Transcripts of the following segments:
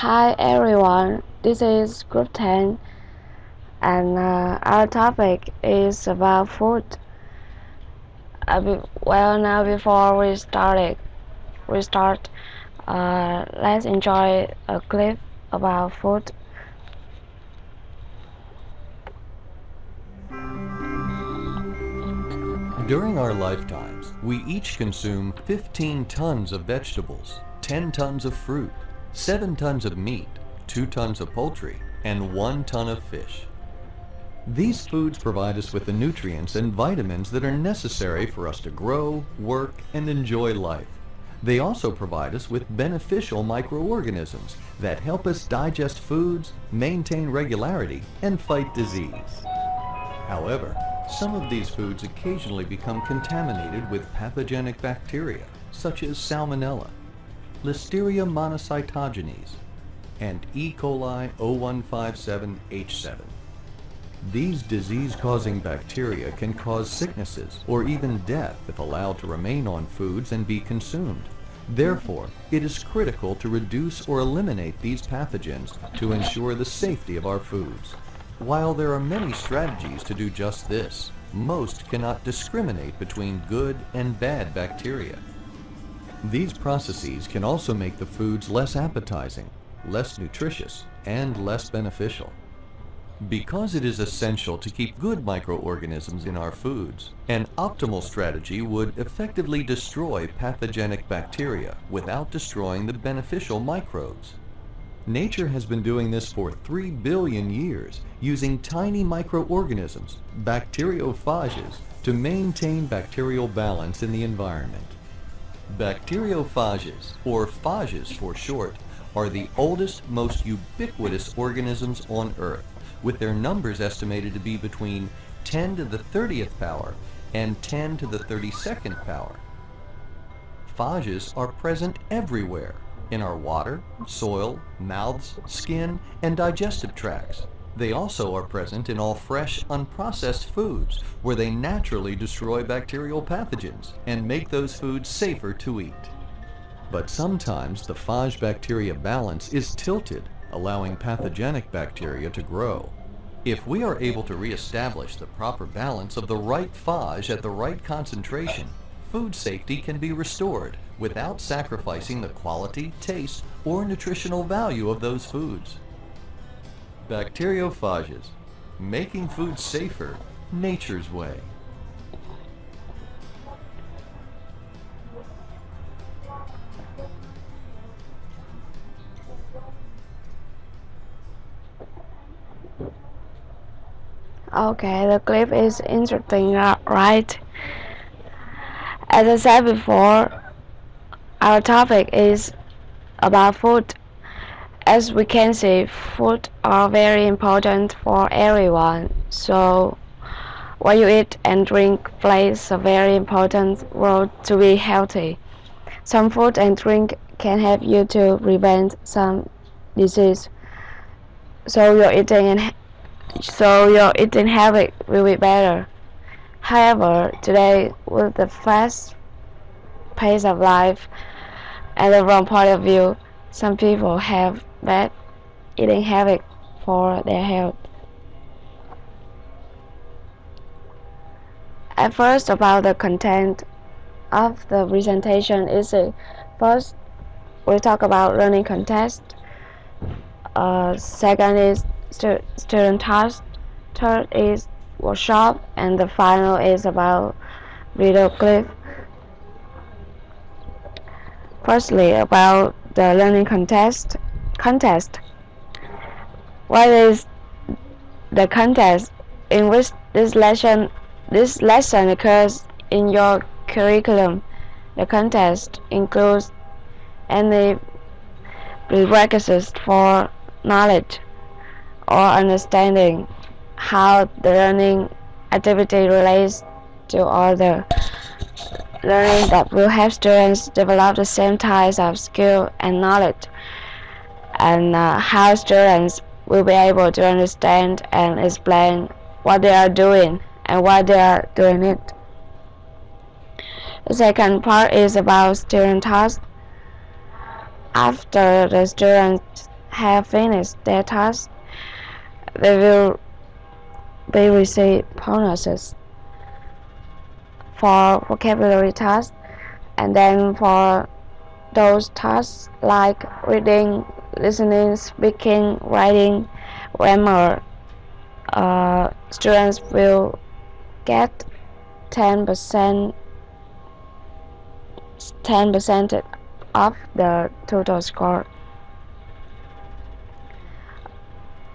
Hi everyone, this is Group 10 and our topic is about food. Now before we start, let's enjoy a clip about food. During our lifetimes, we each consume 15 tons of vegetables, 10 tons of fruit, 7 tons of meat, 2 tons of poultry, and 1 ton of fish. These foods provide us with the nutrients and vitamins that are necessary for us to grow, work, and enjoy life. They also provide us with beneficial microorganisms that help us digest foods, maintain regularity, and fight disease. However, some of these foods occasionally become contaminated with pathogenic bacteria, such as Salmonella, Listeria monocytogenes, and E. coli 0157H7. These disease-causing bacteria can cause sicknesses or even death if allowed to remain on foods and be consumed. Therefore, it is critical to reduce or eliminate these pathogens to ensure the safety of our foods. While there are many strategies to do just this, most cannot discriminate between good and bad bacteria. These processes can also make the foods less appetizing, less nutritious, and less beneficial. Because it is essential to keep good microorganisms in our foods, an optimal strategy would effectively destroy pathogenic bacteria without destroying the beneficial microbes. Nature has been doing this for 3 billion years, using tiny microorganisms, bacteriophages, to maintain bacterial balance in the environment. Bacteriophages, or phages for short, are the oldest, most ubiquitous organisms on Earth, with their numbers estimated to be between 10 to the 30th power and 10 to the 32nd power. Phages are present everywhere, in our water, soil, mouths, skin, and digestive tracts. They also are present in all fresh, unprocessed foods, where they naturally destroy bacterial pathogens and make those foods safer to eat. But sometimes the phage bacteria balance is tilted, allowing pathogenic bacteria to grow. If we are able to reestablish the proper balance of the right phage at the right concentration, food safety can be restored without sacrificing the quality, taste, or nutritional value of those foods. Bacteriophages, making food safer, nature's way. Okay, the clip is interesting, right? As I said before, our topic is about food. As we can see, food are very important for everyone. So, what you eat and drink plays a very important role to be healthy. Some food and drink can help you to prevent some disease. So your eating habit will be better. However, today, with the fast pace of life and the wrong point of view, some people have bad eating habits for their health. At first, about the content of the presentation is first we talk about learning context. Second is student task. Third is workshop, and the final is about video clip. Firstly, about the learning context. What is the context in which this lesson occurs in your curriculum? The context includes any prerequisites for knowledge or understanding how the learning activity relates to other learning that will help students develop the same types of skill and knowledge, and how students will be able to understand and explain what they are doing and why they are doing it. The second part is about student tasks. After the students have finished their task, they will be receive bonuses for vocabulary tasks, and then for those tasks like reading, listening, speaking, writing, grammar, students will get 10% of the total score.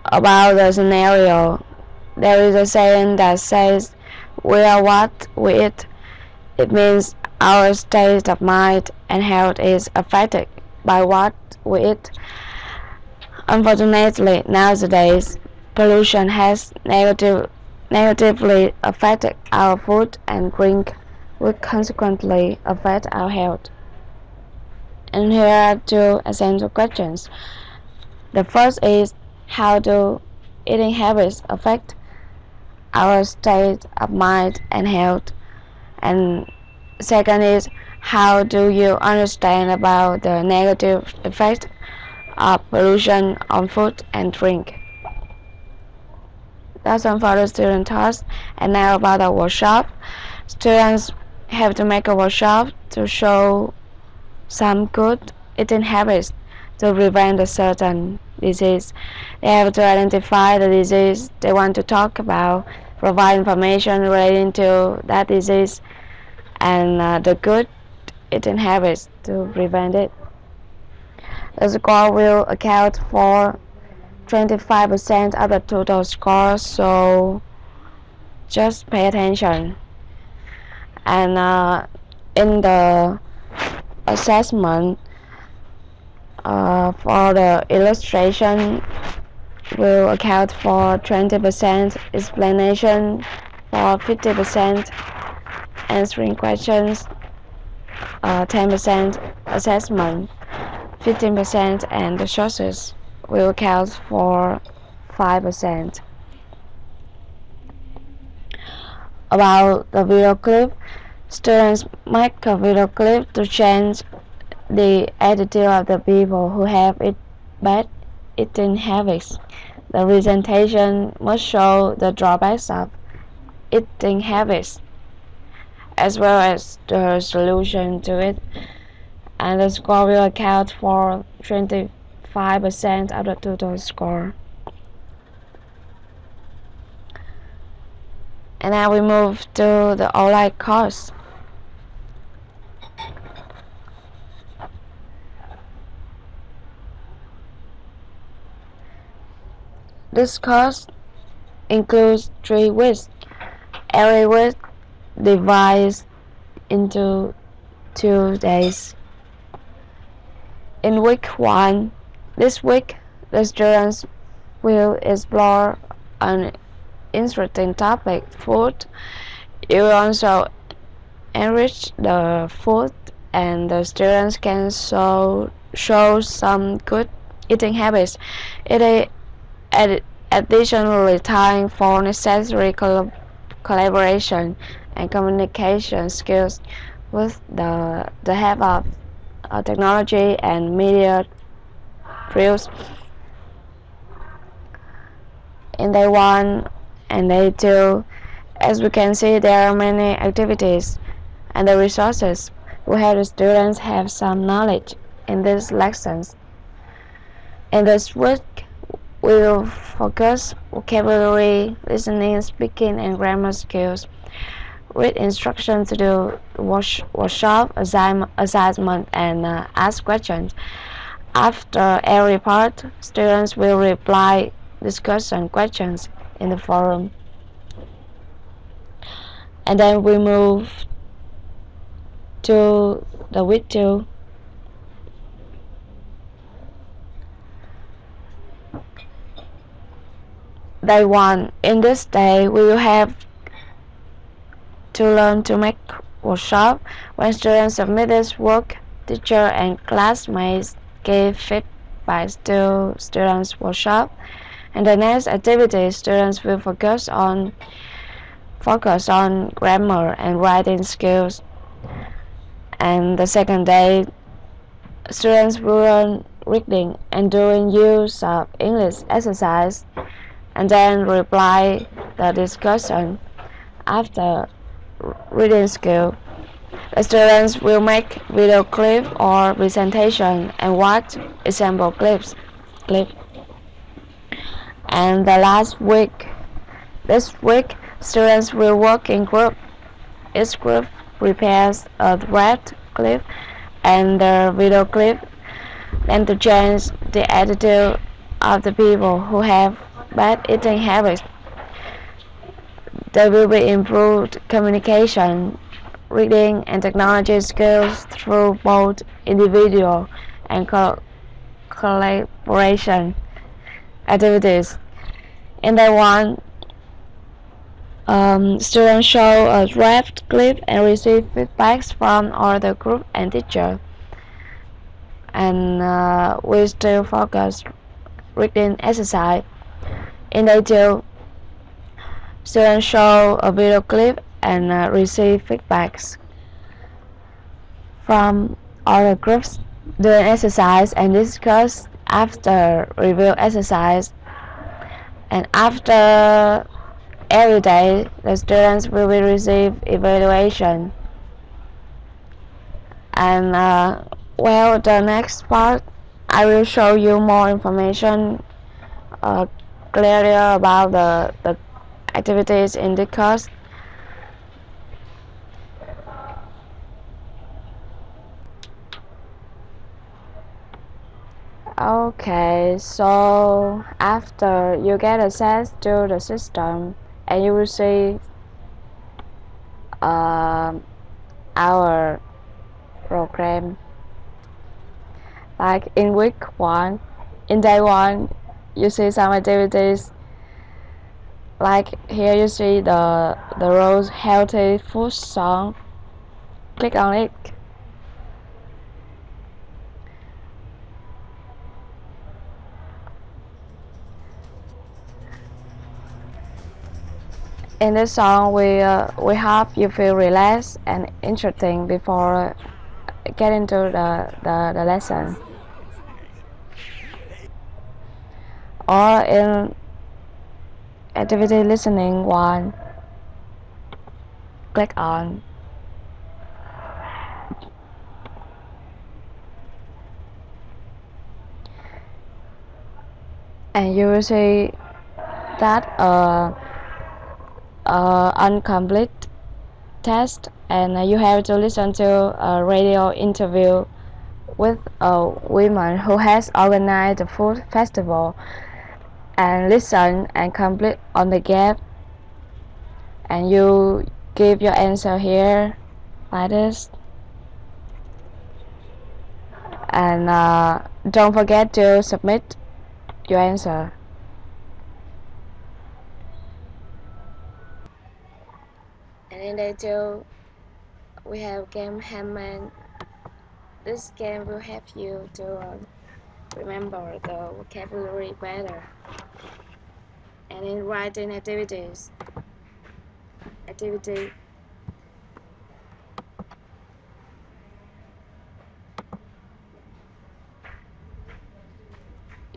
About the scenario, there is a saying that says, "We are what we eat." It means our state of mind and health is affected by what we eat. Unfortunately, nowadays, pollution has negatively affected our food and drink, which consequently affect our health. And here are two essential questions. The first is, how do eating habits affect our state of mind and health? And second is, how do you understand about the negative effect of pollution on food and drink? That's all for the student task. And now about the workshop. Students have to make a workshop to show some good eating habits to prevent a certain disease. They have to identify the disease they want to talk about, provide information relating to that disease, and the good eating habits to prevent it. The score will account for 25% of the total score, so just pay attention. And in the assessment, for the illustration will account for 20% explanation, for 50% answering questions, 10% assessment, 15%, and the sources will account for 5%. About the video clip, students make a video clip to change the attitude of the people who have bad eating habits. The presentation must show the drawbacks of eating habits as well as the solution to it, and the score will account for 25% of the total score. And now we move to the online course. This course includes 3 weeks. Every week divides into 2 days. In week 1, this week, the students will explore an interesting topic, food. You will also enrich the food, and the students can show some good eating habits. It is additionally time for necessary collaboration and communication skills with the help of technology and media tools. In day 1 and day 2, as we can see, there are many activities and the resources will help the students have some knowledge in these lessons. In this week, we will focus vocabulary, listening, speaking, and grammar skills. Read instructions to do workshop, assignment, and ask questions. After every part, students will reply discussion questions in the forum. And then we move to the week 2. Day 1. In this day, we will have to learn to make workshop. When students submit this work, teacher and classmates give feedback to students' workshop. And the next activity, students will focus on grammar and writing skills. And the second day, students will learn reading and doing use of English exercise, and then reply the discussion after reading skill. The students will make video clip or presentation and watch example clips. And the last week, this week, students will work in group. Each group prepares a draft clip and the video clip, and to change the attitude of the people who have bad eating habits. There will be improved communication, reading, and technology skills through both individual and collaboration activities. In Taiwan, students show a draft clip and receive feedbacks from other group and teacher. And we still focus reading exercise. In day 2, students show a video clip and receive feedbacks from other groups during exercise and discuss after review exercise. And after every day, the students will receive evaluation. And well, the next part, I will show you more information clearly about the activities in the course. Okay, so after you get access to the system, and you will see our program. Like in week 1, in day 1, you see some activities. Like here you see the Rose Healthy Food song. Click on it. In this song, we hope you feel relaxed and interesting before getting to the lesson. Or in activity listening 1, click on. And you will see that incomplete test, and you have to listen to a radio interview with a woman who has organized the food festival, and listen and complete on the gap, and you give your answer here like this. And don't forget to submit your answer. And in day 2, we have game Handman. This game will help you to remember the vocabulary better. And in writing activity,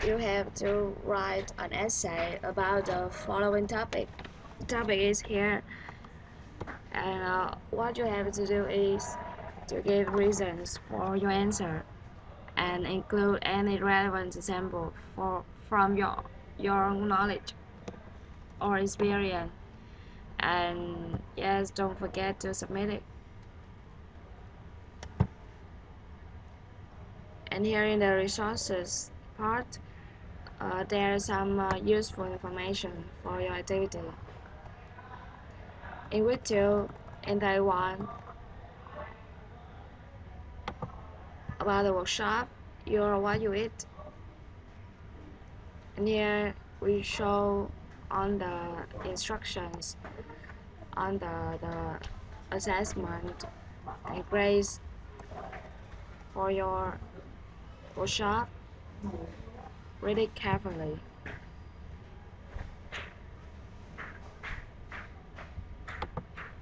you have to write an essay about the following topic. The topic is here, and what you have to do is to give reasons for your answer and include any relevant example from your knowledge or experience. And yes, don't forget to submit it. And here in the resources part, there is some useful information for your activity. In week 2, in Taiwan, about the workshop, You're What You Eat. And here we show on the instructions on the assessment and grades for your workshop. Read it carefully.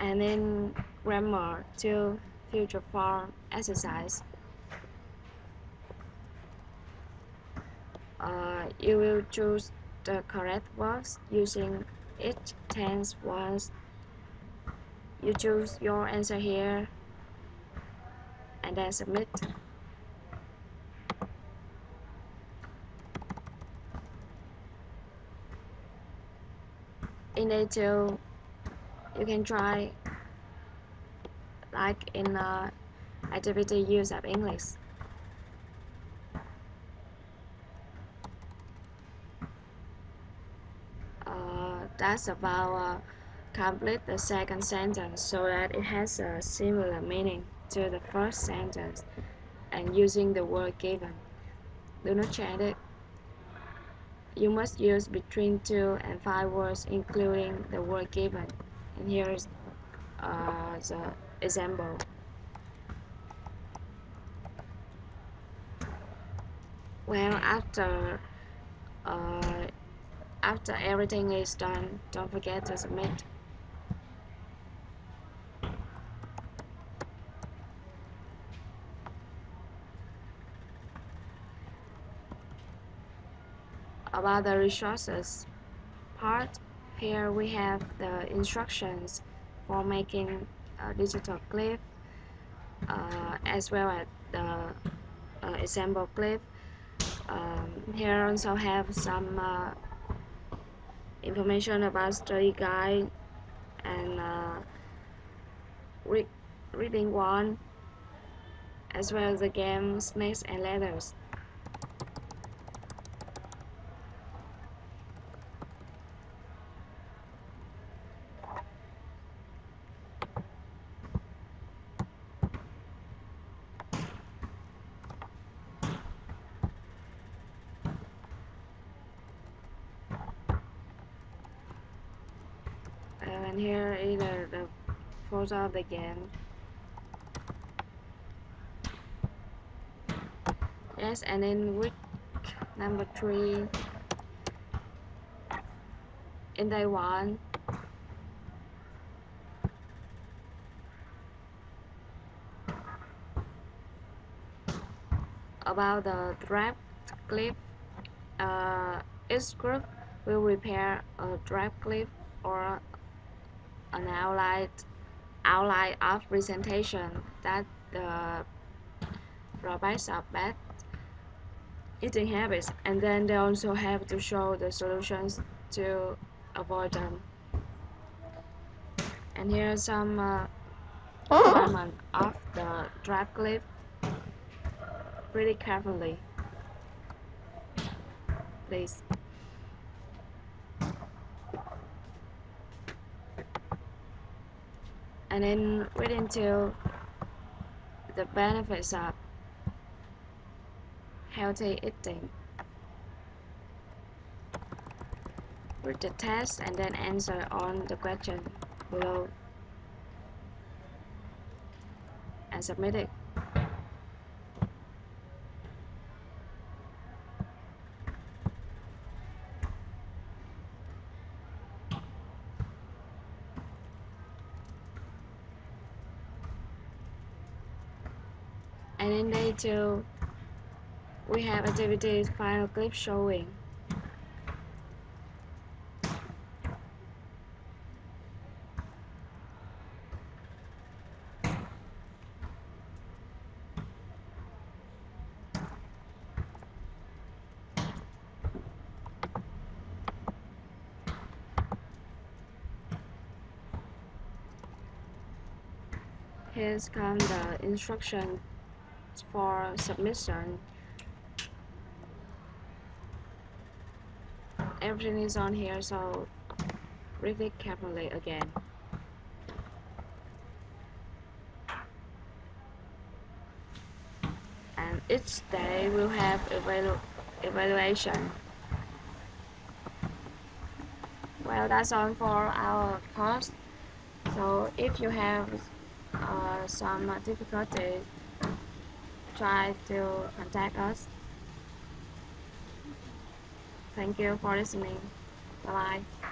And in grammar 2, future form exercise, You will choose the correct words using each tense once. You choose your answer here and then submit. In day 2, you can try like in activity use of English. That's about complete the second sentence so that it has a similar meaning to the first sentence and using the word given. Do not change it. You must use between 2 and 5 words including the word given. And here is the example. Well, after everything is done, don't forget to submit. About the resources part, here we have the instructions for making a digital clip, as well as the example clip. Here also have some information about study guide and reading one, as well as the game Snakes and Ladders. And here is the photo of the game. Yes, and in week number 3, in day 1, about the draft clip, each group will prepare a draft clip or an outline of presentation that provides of bad eating habits, and then they also have to show the solutions to avoid them. And here are some requirements of the draft clip. Pretty carefully, please. And then read into the benefits of healthy eating. Read the test and then answer on the question below and submit it. And in day 2, we have activities final clip showing. Here's come the instructions for submission. Everything is on here, so read it carefully again. And each day will have evaluation. Well, that's all for our course. So if you have some difficulties, try to contact us. Thank you for listening. Bye bye.